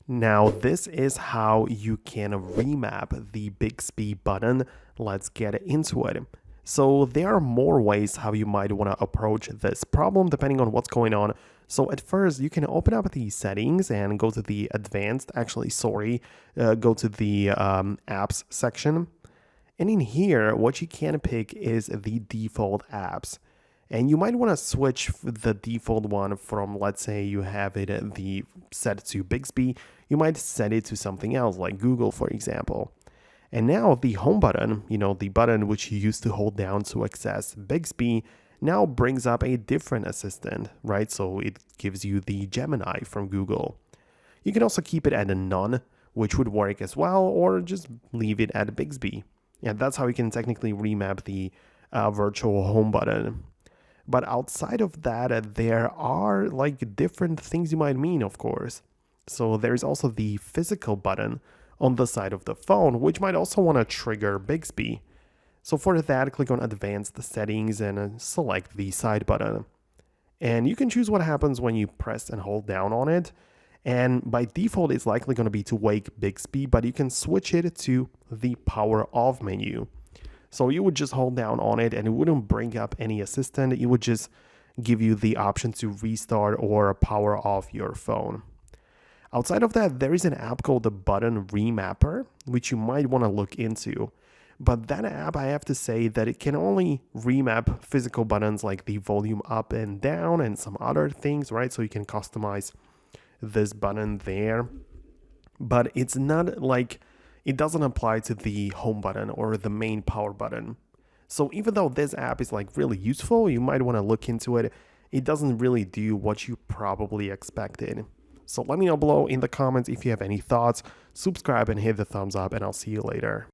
Now, this is how you can remap the Bixby button. Let's get into it. So there are more ways how you might want to approach this problem depending on what's going on. So at first, you can open up the settings and go to the advanced, go to the apps section. And in here, what you can pick is the default apps. And you might want to switch the default one from, let's say you have it at the set to Bixby, you might set it to something else like Google, for example. And now the home button, the button which you used to hold down to access Bixby, now brings up a different assistant, right? So it gives you the Gemini from Google. You can also keep it at a none, which would work as well, or just leave it at Bixby. And that's how you can technically remap the virtual home button. But outside of that, there are like different things you might mean, of course. So there's also the physical button on the side of the phone, which might also want to trigger Bixby. So for that, click on Advanced Settings and select the side button. And you can choose what happens when you press and hold down on it. And by default, it's likely going to be to wake Bixby, but you can switch it to the power off menu. So you would just hold down on it and it wouldn't bring up any assistant. It would just give you the option to restart or power off your phone. Outside of that, there is an app called the Button Remapper, which you might want to look into. But that app, I have to say that it can only remap physical buttons like the volume up and down and some other things, right? So you can customize this button there. But it's not like it doesn't apply to the home button or the main power button. So even though this app is like really useful, you might want to look into it. It doesn't really do what you probably expected. So let me know below in the comments if you have any thoughts. Subscribe and hit the thumbs up, and I'll see you later.